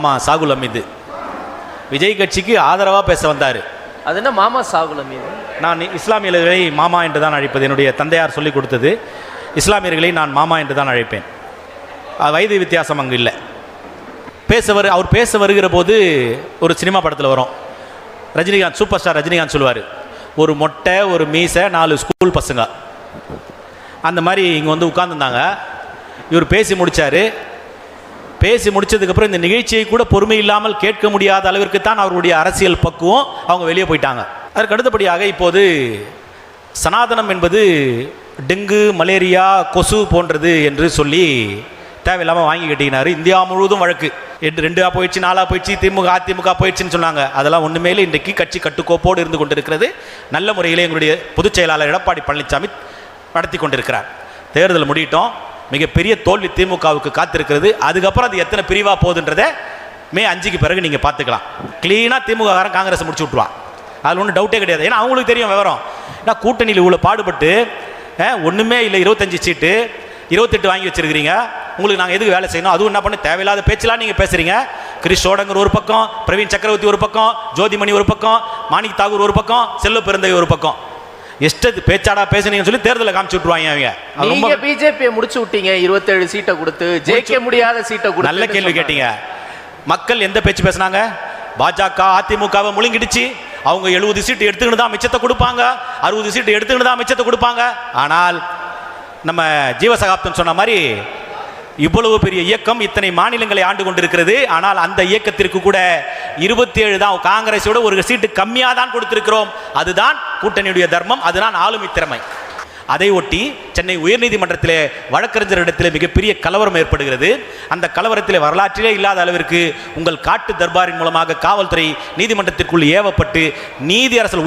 மாமா சாகுல் அமீது விஜய் கட்சிக்கு ஆதரவாக பேச வந்தார். அது என்ன மாமா சாகுல் அமீது? நான் இஸ்லாமியர்களை மாமா என்று தான் அழைப்பது. என்னுடைய தந்தையார் சொல்லிக் கொடுத்தது. இஸ்லாமியர்களை நான் மாமா என்று தான் அழைப்பேன். வயது வித்தியாசம் அங்கு இல்லை. அவர் பேச வருகிற போது ஒரு சினிமா படத்தில் வரும், ரஜினிகாந்த், சூப்பர் ஸ்டார் ரஜினிகாந்த் சொல்லுவார், ஒரு மொட்டை, ஒரு மீசை, 4 ஸ்கூல் பசங்க அந்த மாதிரி இங்கே வந்து உட்கார்ந்துருந்தாங்க. இவர் பேசி முடித்தார். பேசி முடித்ததுக்கப்புறம் இந்த நிகழ்ச்சியை கூட பொறுமை இல்லாமல் கேட்க முடியாத அளவிற்கு தான் அவருடைய அரசியல் பக்குவம். அவங்க வெளியே போயிட்டாங்க. அதற்கு அடுத்தபடியாக இப்போது சனாதனம் என்பது டெங்கு, மலேரியா, கொசு போன்றது என்று சொல்லி தேவையில்லாமல் வாங்கி கட்டிக்கினார். இந்தியா முழுவதும் வழக்கு 2 போயிடுச்சு, 4 போயிடுச்சு, திமுக அதிமுக போயிடுச்சுன்னு சொன்னாங்க. அதெல்லாம் ஒன்றுமே இல்லை. இன்றைக்கு கட்சி கட்டுக்கோப்போடு இருந்து கொண்டிருக்கிறது. நல்ல முறையில் எங்களுடைய பொதுச் செயலாளர் எடப்பாடி பழனிசாமி நடத்தி கொண்டிருக்கிறார். தேர்தல் முடியட்டும், மிகப்பெரிய தோல்வி திமுகவுக்கு காத்திருக்கிறது. அதுக்கப்புறம் அது எத்தனை பிரிவாக போகுதுன்றதை மே 5க்கு பிறகு நீங்கள் பார்த்துக்கலாம். கிளீனாக திமுககாரன் காங்கிரஸ் முடிச்சு விட்ருவான். அதில் ஒன்றும் டவுட்டே கிடையாது. ஏன்னா அவங்களுக்கு தெரியும் விவரம். ஏன்னா கூட்டணியில் இவ்வளோ பாடுபட்டு ஒன்றுமே இல்லை, 25 சீட்டு 28 வாங்கி வச்சிருக்கிறீங்க. உங்களுக்கு நாங்கள் எதுக்கு வேலை செய்யணும்? அதுவும் என்ன பண்ண தேவையில்லாத பேச்செல்லாம் நீங்கள் பேசுகிறீங்க. கிரிஷ் சோடங்கர் ஒரு பக்கம், பிரவீன் சக்கரவர்த்தி ஒரு பக்கம், ஜோதிமணி ஒரு பக்கம், மாணிக் தாகூர் ஒரு பக்கம், செல்வ பெருந்தகை ஒரு பக்கம். எஸ்டது பேச்சாடா பேசுனீங்கன்னு சொல்லி தேர்தலை காமிச்சு விட்டுருவாங்க. அவங்க நீங்க பிஜேபியை முடிச்சு விட்டீங்க, 27 சீட்டை கொடுத்து, ஜெயிக்க முடியாத சீட்டை கொடுத்து. நல்ல கேள்வி கேட்டீங்க. மக்கள் எந்த பேச்சு பேசினாங்க? பாஜக அதிமுகவை முழுங்கிடுச்சு. அவங்க 70 சீட்டு எடுத்துக்கிட்டு தான் மிச்சத்தை கொடுப்பாங்க, 60 சீட்டு எடுத்துக்கிட்டு தான் மிச்சத்தை கொடுப்பாங்க. ஆனால் நம்ம ஜீவசகாப்தம் சொன்ன மாதிரி இவ்வளவு பெரிய இயக்கம் இத்தனை மாநிலங்களை ஆண்டு கொண்டிருக்கிறது. ஆனால் அந்த இயக்கத்திற்கு கூட 27 தான், காங்கிரஸோட ஒரு சீட்டு கம்மியாக தான் கொடுத்திருக்கிறோம். அதுதான் கூட்டணியுடைய தர்மம், அதுதான் ஆளுமை திறமை. அதை ஒட்டி சென்னை உயர்நீதிமன்றத்திலே வழக்கறிஞரிடத்தில் மிகப்பெரிய கலவரம் ஏற்படுகிறது. அந்த கலவரத்தில் வரலாற்றிலே இல்லாத அளவிற்கு உங்கள் காட்டு தர்பாரின் மூலமாக காவல்துறை நீதிமன்றத்திற்குள் ஏவப்பட்டு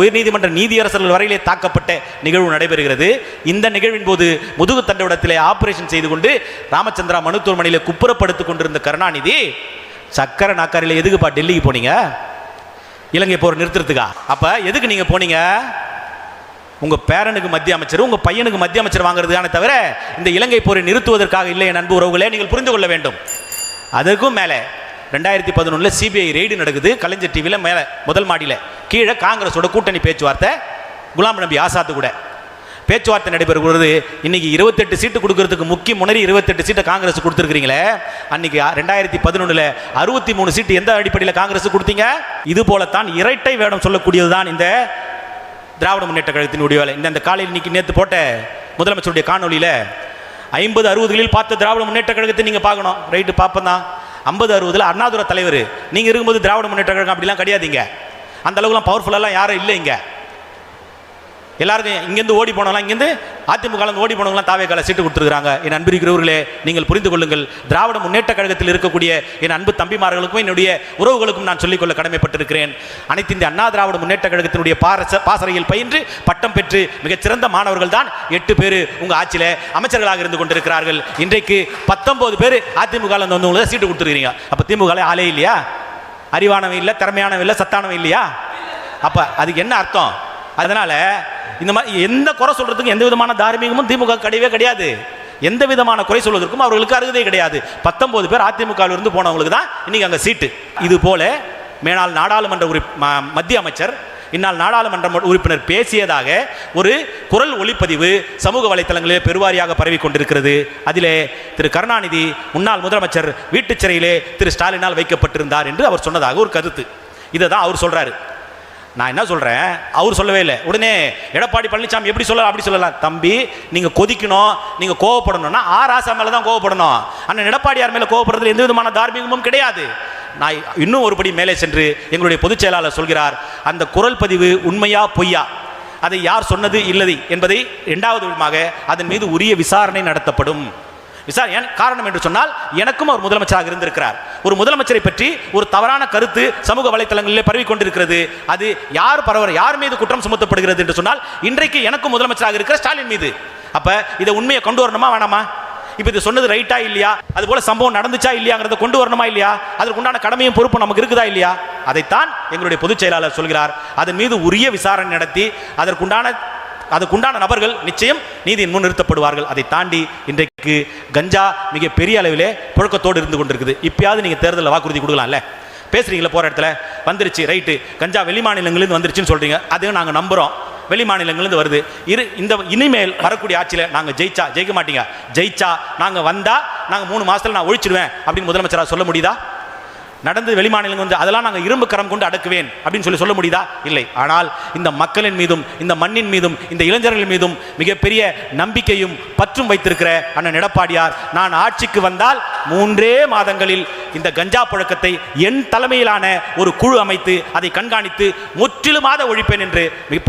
உயர்நீதிமன்ற நீதியரசர்கள் வரையிலே தாக்கப்பட்ட நிகழ்வு நடைபெறுகிறது. இந்த நிகழ்வின் போது முதுகு தண்டோடத்திலே ஆபரேஷன் செய்து கொண்டு ராமச்சந்திரா மருத்துவமனையில் குப்புறப்படுத்திக் கொண்டிருந்த கருணாநிதி சக்கர நாக்காரில் எதுக்குப்பா டெல்லிக்கு போனீங்க? இலங்கை போர் நிறுத்துறதுக்கா? அப்ப எதுக்கு நீங்க போனீங்க? உங்க பேரனுக்கு மத்திய அமைச்சர், உங்க பையனுக்கு மத்திய அமைச்சர் வாங்குறதுக்கான தவிர இந்த இலங்கை போரை நிறுத்துவதற்காக இல்லை. என் அன்பு உறவுகளே, நீங்கள் புரிந்து கொள்ள வேண்டும். அதற்கும் மேலே 2011 சிபிஐ ரெய்டு நடக்குது. கலைஞர் டிவியில் மேலே முதல் மாடியில் கீழே காங்கிரஸோட கூட்டணி பேச்சுவார்த்தை, குலாம் நபி ஆசாத்து கூட பேச்சுவார்த்தை நடைபெறுகிறது. இன்னைக்கு 28 சீட்டு கொடுக்கறதுக்கு முக்கிய முன்னறி 28 சீட்டை காங்கிரஸ் கொடுத்துருக்கிறீங்களே. அன்னைக்கு 2011 63 சீட்டு எந்த அடிப்படையில் காங்கிரஸ் கொடுத்தீங்க? இது போலத்தான் இரட்டை வேடம் சொல்லக்கூடியதுதான் இந்த திராவிட முன்னேற்ற கழகத்தினுடைய வேலை. இந்த காலையில் இன்னைக்கு நேற்று போட்ட முதலமைச்சருடைய காணொலியில் 50-60களில் பார்த்த திராவிட முன்னேற்ற கழகத்தை நீங்கள் பார்க்கணும். ரைட்டு பார்ப்போம் தான். 50-60 அண்ணாதுரை தலைவர் நீங்கள் இருக்கும்போது திராவிட முன்னேற்ற கழகம் அப்படிலாம் கிடையாதுங்க. அந்த அளவுக்குலாம் பவர்ஃபுல்லாலாம் யாரும் இல்லை. இங்கே எல்லாருக்கும் இங்கேருந்து ஓடி போனவங்களாம், இங்கேருந்து அதிமுக ஓடி போனவங்களாம் தாவேக்கால சீட்டு கொடுத்துருக்காங்க. என் அன்பிருக்கிறவர்களே, நீங்கள் புரிந்து கொள்ளுங்கள். திராவிட முன்னேற்ற கழகத்தில் இருக்கக்கூடிய என் அன்பு தம்பிமார்களுக்கும் என்னுடைய உறவுகளுக்கும் நான் சொல்லிக்கொள்ள கடமைப்பட்டிருக்கிறேன். அனைத்து இந்திய அண்ணா திராவிட முன்னேற்ற கழகத்தினுடைய பாசறையில் பயின்று பட்டம் பெற்று மிகச்சிறந்த மாணவர்கள் தான் 8 பேர் உங்கள் ஆட்சியில் அமைச்சர்களாக இருந்து கொண்டிருக்கிறார்கள். இன்றைக்கு 19 பேர் அதிமுக வந்தவங்களுக்கு சீட்டு கொடுத்துருக்கீங்க. அப்போ திமுக ஆளே இல்லையா? அறிவானவன் இல்லை, திறமையானவன் இல்லை, சத்தானவன் இல்லையா? அப்போ அதுக்கு என்ன அர்த்தம்? அதனால இந்த மாதிரி எந்த குறை சொல்றதுக்கும் எந்த விதமான தார்மீகமும் திமுக கிடையவே கிடையாது. எந்த விதமான குறை சொல்வதற்கும் அவர்களுக்கு அருகதே கிடையாது. 19 பேர் அதிமுகவில் இருந்து போனவங்களுக்கு தான் இன்னைக்கு அங்கே சீட்டு. இது போல மேலாள் நாடாளுமன்ற மத்திய அமைச்சர், இந்நாள் நாடாளுமன்ற உறுப்பினர் பேசியதாக ஒரு குரல் ஒளிப்பதிவு சமூக வலைத்தளங்களிலே பெருவாரியாக பரவி கொண்டிருக்கிறது. அதிலே திரு கருணாநிதி முன்னாள் முதலமைச்சர் வீட்டு சிறையிலே திரு ஸ்டாலினால் வைக்கப்பட்டிருந்தார் என்று அவர் சொன்னதாக ஒரு கருத்து. இதை தான் அவர் சொல்றாரு. நான் என்ன சொல்றேன், அவர் சொல்லவே இல்லை. உடனே எடப்பாடி பழனிசாமி எப்படி சொல்லலாம் அப்படி சொல்லலாம். தம்பி, நீங்க கொதிக்கணும், நீங்க கோவப்படணும்னா ஆராசா மேல தான் கோவப்படணும். அண்ணன் எடப்பாடியார் மேல கோவப்படுறதுல எந்த விதமான தார்மீகமும் கிடையாது. நான் இன்னும் ஒருபடி மேலே சென்று எங்களுடைய பொதுச் செயலாளர் சொல்கிறார், அந்த குரல் பதிவு உண்மையா பொய்யா, அதை யார் சொன்னது இல்லது என்பதை 2வது விதமாக அதன் மீது உரிய விசாரணை நடத்தப்படும். காரணம் என்று சொன்னால் எனக்கும் அவர் முதலமைச்சராக இருந்திருக்கிறார். ஒரு முதலமைச்சரை பற்றி ஒரு தவறான கருத்து சமூக வலைத்தளங்களிலே பரவி கொண்டிருக்கிறது. அது யார் மீது குற்றம் சுமத்தப்படுகிறது என்று சொன்னால் இன்றைக்கு எனக்கும் முதலமைச்சராக இருக்கிற ஸ்டாலின் மீது. அப்ப இதை உண்மையை கொண்டு வரணுமா வேணாமா? இப்போ இது சொன்னது ரைட்டா இல்லையா, அது போல சம்பவம் நடந்துச்சா இல்லையாங்கிறத கொண்டு வரணுமா இல்லையா, அதற்கு உண்டான கடமையும் பொறுப்பு நமக்கு இருக்குதா இல்லையா, அதைத்தான் எங்களுடைய பொதுச் செயலாளர் சொல்கிறார். அதன் மீது உரிய விசாரணை நடத்தி அதற்குண்டான அதுக்குண்டான நபர்கள் நிச்சயம் நீதியின் முன் நிறுத்தப்படுவார்கள். அதை தாண்டி இன்றைக்கு கஞ்சா மிக பெரிய அளவிலே புழக்கத்தோடு இருந்து கொண்டிருக்குது. இப்பயாவது நீங்கள் தேர்தலில் வாக்குறுதி கொடுக்கலாம்ல. பேசுறீங்களா போகிற இடத்துல வந்துருச்சு ரைட்டு, கஞ்சா வெளி மாநிலங்களிலிருந்து வந்துருச்சுன்னு சொல்கிறீங்க, அதையும் நாங்கள் நம்புகிறோம். வெளி மாநிலங்களிலிருந்து வருது. இந்த இனிமேல் வரக்கூடிய ஆட்சியில் நாங்கள் ஜெயிக்க மாட்டீங்க, ஜெயிச்சா நாங்கள் வந்தால் நாங்கள் 3 மாதத்தில் நான் ஒழிச்சிடுவேன் அப்படின்னு முதலமைச்சராக சொல்ல முடியுதா? நடந்து வெளிமாநிலங்கள் வந்து அதெல்லாம் நாங்கள் இரும்பு கரம் கொண்டு அடக்குவேன் அப்படின்னு சொல்ல முடியுதா? இல்லை. ஆனால் இந்த மக்களின் மீதும் இந்த மண்ணின் மீதும் இந்த இளைஞர்கள் மீதும் மிகப்பெரிய நம்பிக்கையும் பற்றும் வைத்திருக்கிற அண்ணன் எடப்பாடியார், நான் ஆட்சிக்கு வந்தால் 3 மாதங்களில் இந்த கஞ்சா புழக்கத்தை என் தலைமையிலான ஒரு குழு அமைத்து அதை கண்காணித்து முற்றிலுமாக ஒழிப்பேன் என்று மிக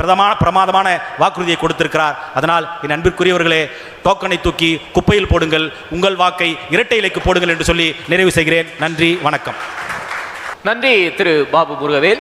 பிரமாதமான வாக்குறுதியை கொடுத்திருக்கிறார். அதனால் என் அன்பிற்குரியவர்களே, டோக்கனை தூக்கி குப்பையில் போடுங்கள், உங்கள் வாக்கை இரட்டை இலைக்கு போடுங்கள் என்று சொல்லி நிறைவு செய்கிறேன். நன்றி, வணக்கம். நன்றி திரு பாபு முருகவேல்.